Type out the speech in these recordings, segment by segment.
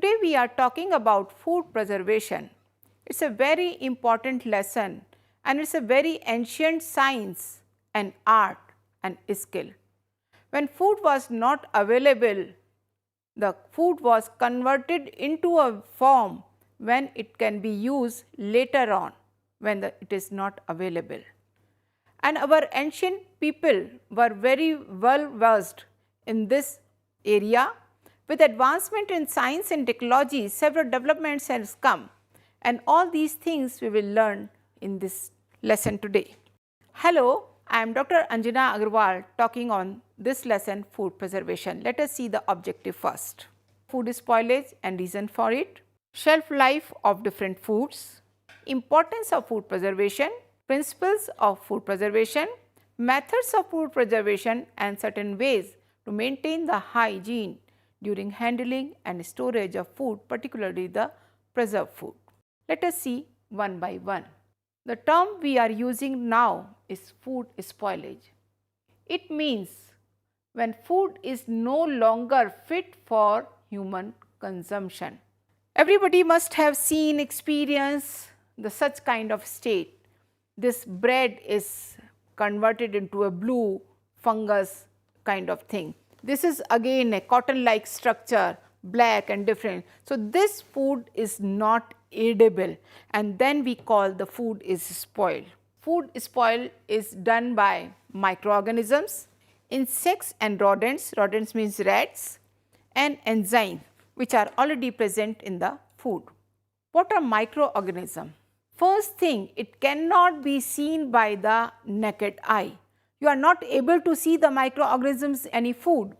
Today we are talking about food preservation. It's a very important lesson and it's a very ancient science and art and skill. When food was not available, the food was converted into a form when it can be used later on when it is not available. And our ancient people were very well versed in this area. With advancement in science and technology, several developments have come, and all these things we will learn in this lesson today. Hello, I am Dr. Anjana Agarwal talking on this lesson, food preservation. Let us see the objective first. Food spoilage and reason for it, shelf life of different foods, importance of food preservation, principles of food preservation, methods of food preservation and certain ways to maintain the hygiene during handling and storage of food, particularly the preserved food. Let us see one by one. The term we are using now is food spoilage. It means when food is no longer fit for human consumption. Everybody must have seen, experienced the such kind of state. This bread is converted into a blue fungus kind of thing. This is again a cotton-like structure, black and different. So, this food is not edible and then we call the food is spoiled. Food spoil is done by microorganisms, insects and rodents, rodents means rats, and enzymes which are already present in the food. What are microorganisms? First thing, it cannot be seen by the naked eye. You are not able to see the microorganisms in any food.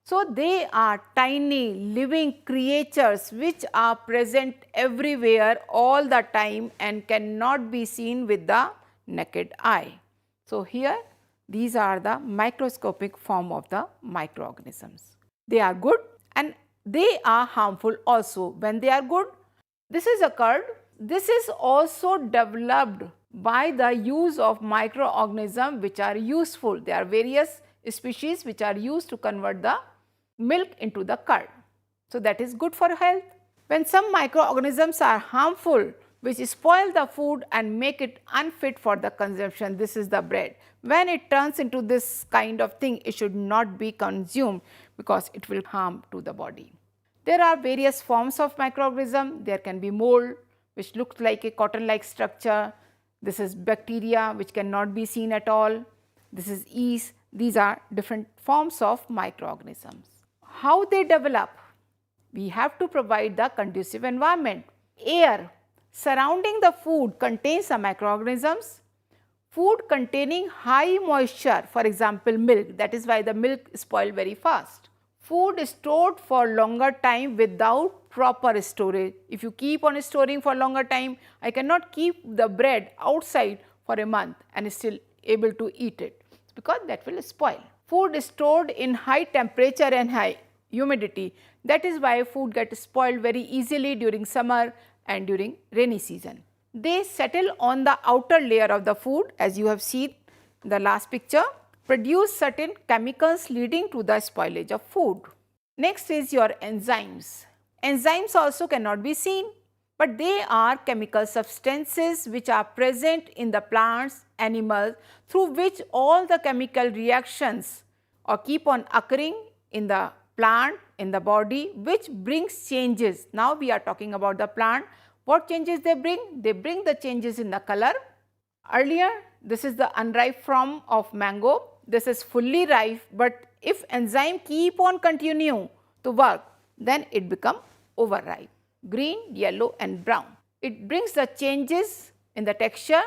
So, they are tiny living creatures which are present everywhere all the time and cannot be seen with the naked eye. So, here these are the microscopic form of the microorganisms. They are good and they are harmful also. When they are good, this is occurred. This is also developed by the use of microorganisms which are useful. There are various species which are used to convert the milk into the curd. So, that is good for health. When some microorganisms are harmful which spoil the food and make it unfit for the consumption, this is the bread. When it turns into this kind of thing, it should not be consumed because it will harm to the body. There are various forms of microorganism. There can be mold which looks like a cotton-like structure. This is bacteria which cannot be seen at all. This is yeast. These are different forms of microorganisms. How they develop? We have to provide the conducive environment. Air surrounding the food contains the microorganisms. Food containing high moisture, for example milk, that is why the milk spoils very fast. Food is stored for longer time without proper storage. If you keep on storing for longer time, I cannot keep the bread outside for a month and still able to eat it because that will spoil. Food is stored in high temperature and high humidity. That is why food gets spoiled very easily during summer and during rainy season. They settle on the outer layer of the food, as you have seen in the last picture, produce certain chemicals leading to the spoilage of food. Next is your enzymes. Enzymes also cannot be seen, but they are chemical substances which are present in the plants, animals, through which all the chemical reactions or keep on occurring in the plant, in the body, which brings changes. Now we are talking about the plant. What changes they bring? They bring the changes in the color. Earlier, this is the unripe form of mango. This is fully ripe, but if enzyme keep on continue to work, then it become overripe, green, yellow and brown. It brings the changes in the texture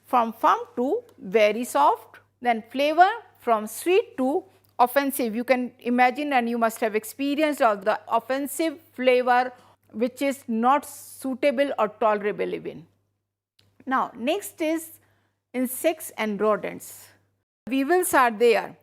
from firm to very soft, then flavor from sweet to offensive. You can imagine and you must have experienced of the offensive flavor which is not suitable or tolerable even. Now, next is insects and rodents. Weevils are there.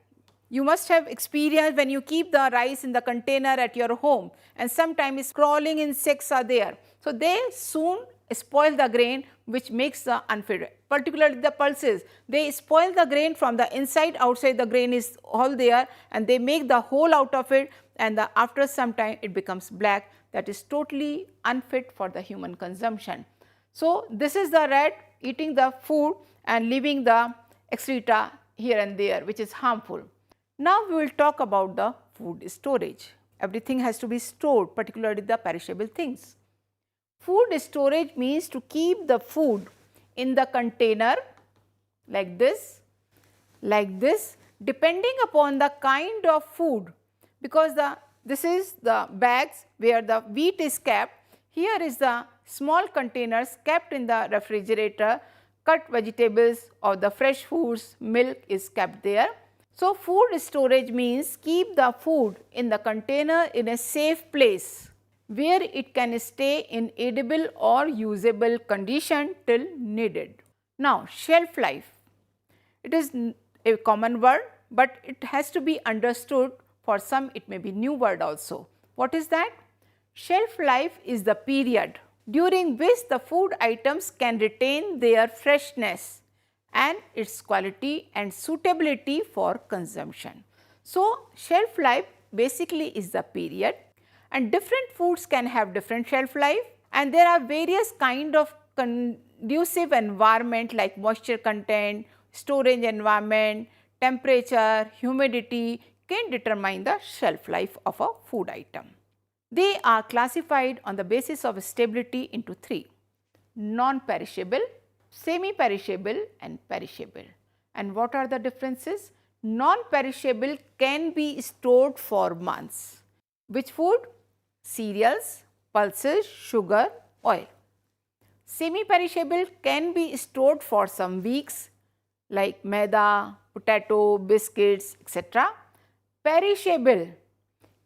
You must have experienced when you keep the rice in the container at your home and sometimes crawling insects are there. So, they soon spoil the grain, which makes the unfit. Particularly the pulses, they spoil the grain from the inside, outside the grain is all there, and they make the hole out of it, and after some time it becomes black. That is totally unfit for the human consumption. So, this is the rat eating the food and leaving the excreta here and there, which is harmful. Now, we will talk about the food storage. Everything has to be stored, particularly the perishable things. Food storage means to keep the food in the container like this, depending upon the kind of food, because this is the bags where the wheat is kept. Here is the small containers kept in the refrigerator, cut vegetables or the fresh foods, milk is kept there. So, food storage means keep the food in the container in a safe place where it can stay in edible or usable condition till needed. Now, shelf life. It is a common word, but it has to be understood. For some it may be new word also. What is that? Shelf life is the period during which the food items can retain their freshness and its quality and suitability for consumption. So, shelf life basically is the period, and different foods can have different shelf life, and there are various kind of conducive environment like moisture content, storage environment, temperature, humidity can determine the shelf life of a food item. They are classified on the basis of stability into three: non-perishable, semi-perishable and perishable. And what are the differences? Non-perishable can be stored for months. Which food? Cereals, pulses, sugar, oil. Semi-perishable can be stored for some weeks like maida, potato, biscuits, etc. Perishable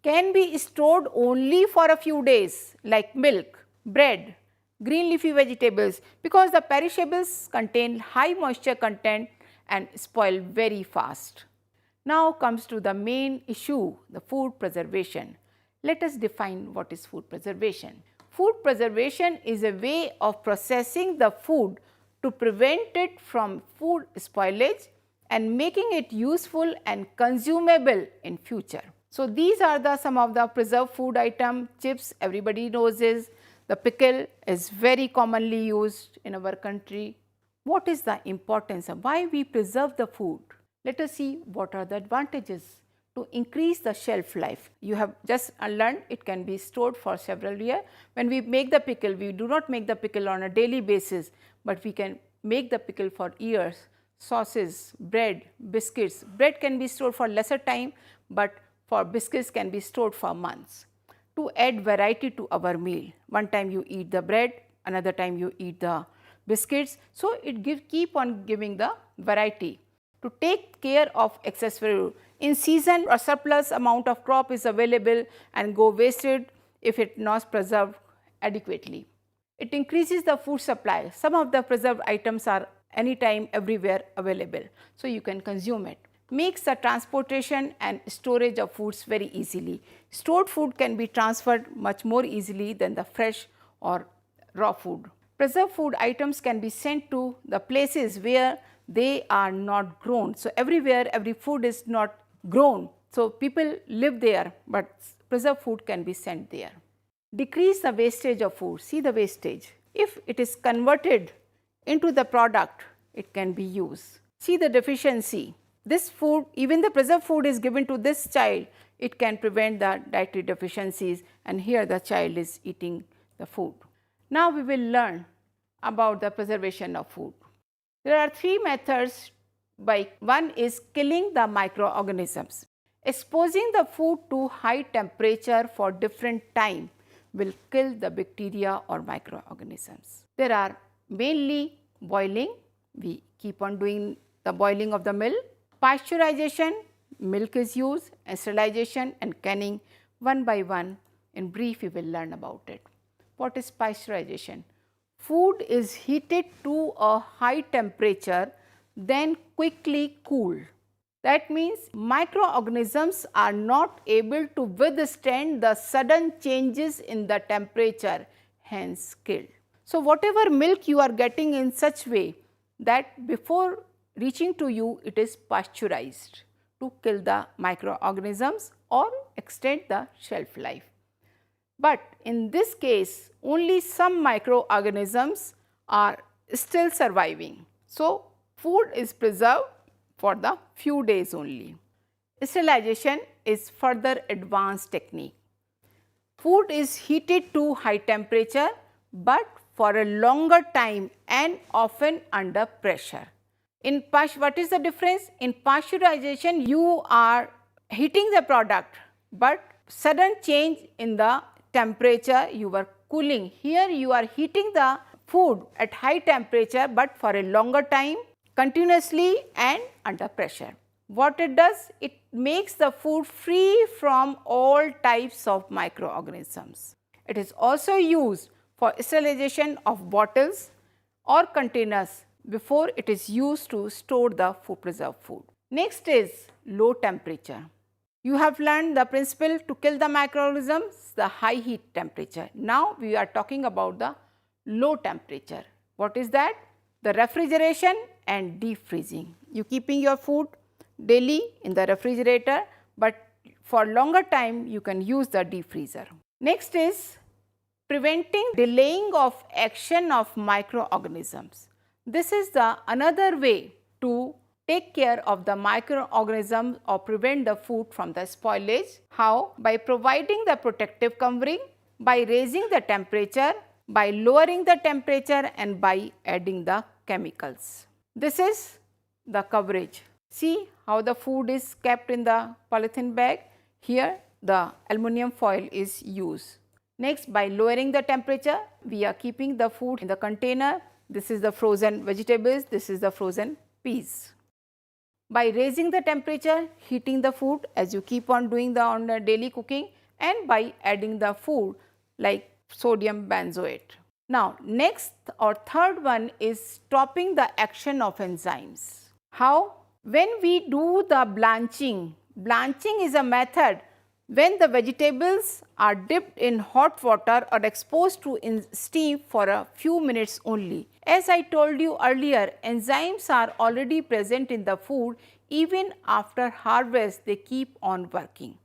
can be stored only for a few days like milk, bread, green leafy vegetables, because the perishables contain high moisture content and spoil very fast. Now comes to the main issue, the food preservation. Let us define what is food preservation. Food preservation is a way of processing the food to prevent it from food spoilage and making it useful and consumable in future. So, these are some of the preserved food item. Chips, everybody knows is. The pickle is very commonly used in our country. What is the importance of why we preserve the food? Let us see what are the advantages to increase the shelf life. You have just learned it can be stored for several years. When we make the pickle, we do not make the pickle on a daily basis, but we can make the pickle for years. Sauces, bread, biscuits. Bread can be stored for lesser time, but for biscuits can be stored for months. To add variety to our meal, one time you eat the bread, another time you eat the biscuits. So, it keep on giving the variety. To take care of excess food, in season a surplus amount of crop is available and go wasted if it not preserved adequately. It increases the food supply. Some of the preserved items are anytime, everywhere available, so you can consume it. Makes the transportation and storage of foods very easily. Stored food can be transferred much more easily than the fresh or raw food. Preserved food items can be sent to the places where they are not grown. So, everywhere every food is not grown. So, people live there, but preserved food can be sent there. Decrease the wastage of food. See the wastage. If it is converted into the product, it can be used. See the deficiency. This food, even the preserved food is given to this child, it can prevent the dietary deficiencies, and here the child is eating the food. Now we will learn about the preservation of food. There are three methods. One is killing the microorganisms. Exposing the food to high temperature for different time will kill the bacteria or microorganisms. There are mainly boiling, we keep on doing the boiling of the milk. Pasteurization, milk is used, and sterilization and canning. One by one, in brief, we will learn about it. What is pasteurization? Food is heated to a high temperature, then quickly cooled. That means microorganisms are not able to withstand the sudden changes in the temperature, hence killed. So, whatever milk you are getting in such way that before reaching to you it is pasteurized to kill the microorganisms or extend the shelf life. But in this case only some microorganisms are still surviving. So, food is preserved for the few days only. Sterilization is further advanced technique. Food is heated to high temperature, but for a longer time and often under pressure. What is the difference? In pasteurization, you are heating the product, but sudden change in the temperature you are cooling. Here you are heating the food at high temperature, but for a longer time continuously and under pressure. What it does? It makes the food free from all types of microorganisms. It is also used for sterilization of bottles or containers before it is used to store the preserved food. Next is low temperature. You have learned the principle to kill the microorganisms, the high heat temperature. Now we are talking about the low temperature. What is that? The refrigeration and deep freezing. You keeping your food daily in the refrigerator, but for longer time you can use the deep freezer. Next is preventing delaying of action of microorganisms. This is the another way to take care of the microorganisms or prevent the food from the spoilage. How? By providing the protective covering, by raising the temperature, by lowering the temperature, and by adding the chemicals. This is the coverage. See how the food is kept in the polythene bag. Here the aluminum foil is used. Next, by lowering the temperature, we are keeping the food in the container. This is the frozen vegetables, this is the frozen peas. By raising the temperature, heating the food as you keep on doing the daily cooking, and by adding the food like sodium benzoate. Now, next or third one is stopping the action of enzymes. How? When we do the blanching, blanching is a method when the vegetables are dipped in hot water or exposed to steam for a few minutes only. As I told you earlier, enzymes are already present in the food. Even after harvest, they keep on working.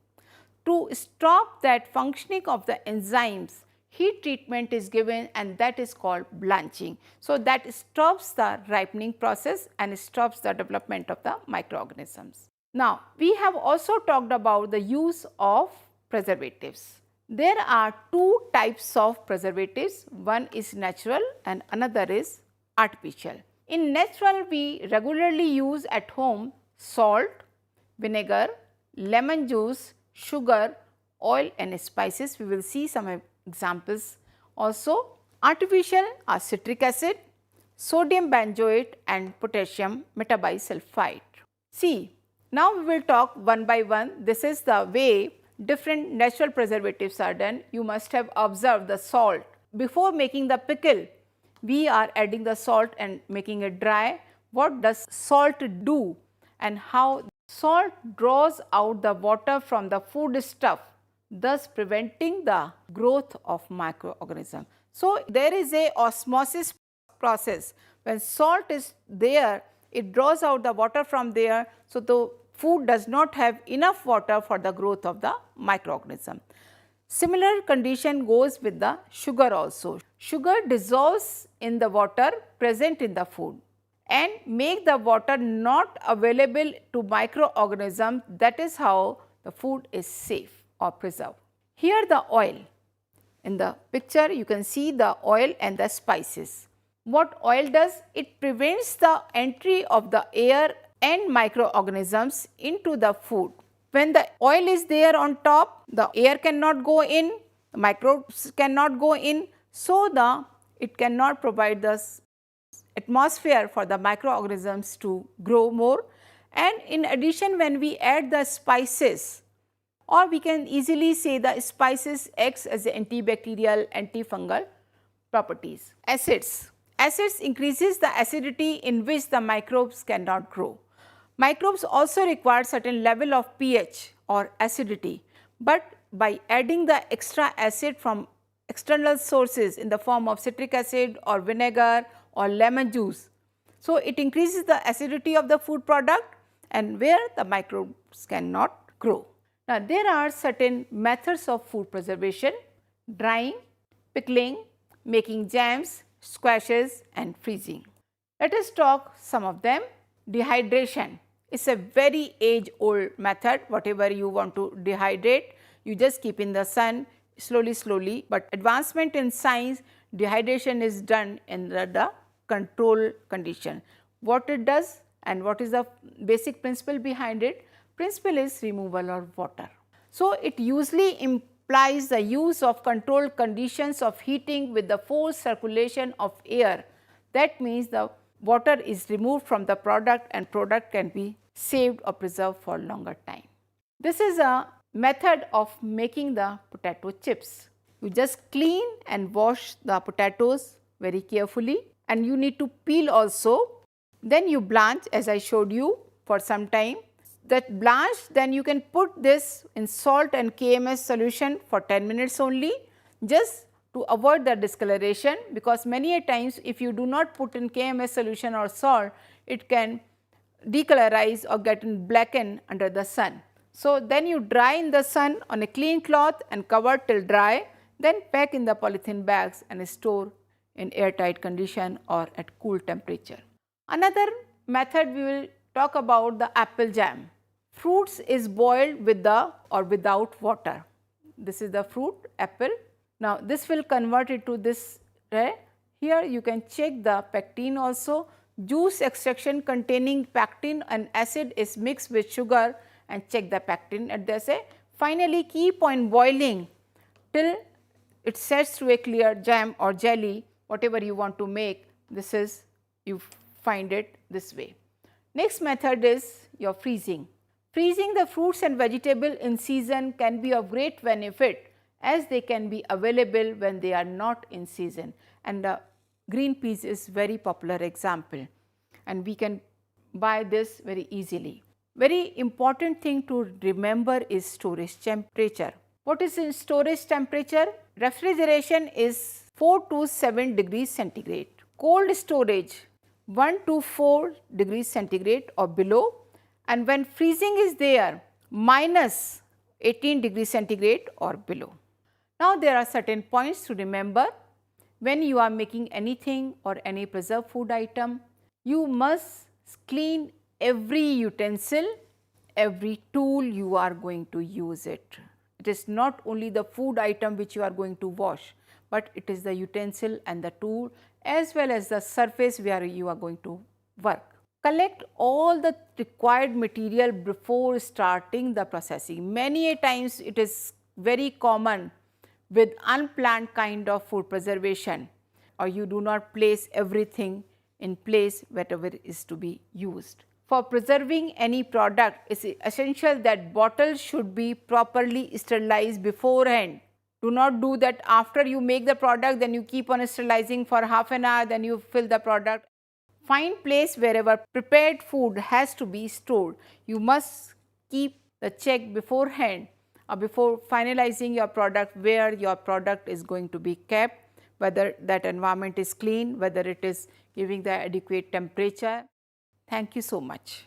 To stop that functioning of the enzymes, heat treatment is given, and that is called blanching. So, that stops the ripening process and stops the development of the microorganisms. Now, we have also talked about the use of preservatives. There are two types of preservatives. One is natural and another is artificial. In natural, we regularly use at home salt, vinegar, lemon juice, sugar, oil and spices. We will see some examples. Also, artificial are citric acid, sodium benzoate and potassium metabisulfite. See, now we will talk one by one. This is the way different natural preservatives are done. You must have observed the salt. Before making the pickle, we are adding the salt and making it dry. What does salt do and how salt draws out the water from the food stuff, thus preventing the growth of microorganisms. So, there is a osmosis process. When salt is there, it draws out the water from there. So, the food does not have enough water for the growth of the microorganism. Similar condition goes with the sugar also. Sugar dissolves in the water present in the food and make the water not available to microorganisms. That is how the food is safe or preserved. Here the oil. In the picture you can see the oil and the spices. What oil does? It prevents the entry of the air and microorganisms into the food. When the oil is there on top, the air cannot go in, the microbes cannot go in, so it cannot provide the atmosphere for the microorganisms to grow more. And in addition, when we add the spices, or we can easily say the spices acts as antibacterial, antifungal properties. Acids. Acids increases the acidity in which the microbes cannot grow. Microbes also require certain level of pH or acidity, but by adding the extra acid from external sources in the form of citric acid or vinegar or lemon juice. So, it increases the acidity of the food product and where the microbes cannot grow. Now, there are certain methods of food preservation: drying, pickling, making jams, squashes and freezing. Let us talk some of them. Dehydration is a very age-old method. Whatever you want to dehydrate, you just keep in the sun slowly, but advancement in science, dehydration is done in the control condition. What it does and what is the basic principle behind it? Principle is removal of water. So, it usually implies the use of controlled conditions of heating with the forced circulation of air. That means the water is removed from the product and product can be saved or preserved for longer time. This is a method of making the potato chips. You just clean and wash the potatoes very carefully and you need to peel also. Then you blanch as I showed you for some time. That blanch, then you can put this in salt and KMS solution for 10 minutes only, just to avoid the discoloration, because many a times if you do not put in KMS solution or salt, it can decolorize or get blackened under the sun. So, then you dry in the sun on a clean cloth and cover till dry, then pack in the polythene bags and store in airtight condition or at cool temperature. Another method we will talk about the apple jam. Fruits is boiled with the or without water. This is the fruit apple. Now, this will convert it to this. Here you can check the pectin also. Juice extraction containing pectin and acid is mixed with sugar and check the pectin at this. Finally, keep on boiling till it sets to a clear jam or jelly, whatever you want to make. This is, you find it this way. Next method is your freezing. Freezing the fruits and vegetable in season can be of great benefit as they can be available when they are not in season, and the green peas is very popular example and we can buy this very easily. Very important thing to remember is storage temperature. What is in storage temperature? Refrigeration is 4 to 7 degrees centigrade. Cold storage 1 to 4 degrees centigrade or below, and when freezing is there, minus 18 degrees centigrade or below. Now, there are certain points to remember when you are making anything or any preserved food item. You must clean every utensil, every tool you are going to use it. It is not only the food item which you are going to wash, but it is the utensil and the tool as well as the surface where you are going to work. Collect all the required material before starting the processing. Many a times it is very common with unplanned kind of food preservation, or you do not place everything in place whatever is to be used. For preserving any product, it is essential that bottles should be properly sterilized beforehand. Do not do that after you make the product, then you keep on sterilizing for half an hour, then you fill the product. Find place wherever prepared food has to be stored. You must keep the check beforehand or before finalizing your product where your product is going to be kept, whether that environment is clean, whether it is giving the adequate temperature. Thank you so much.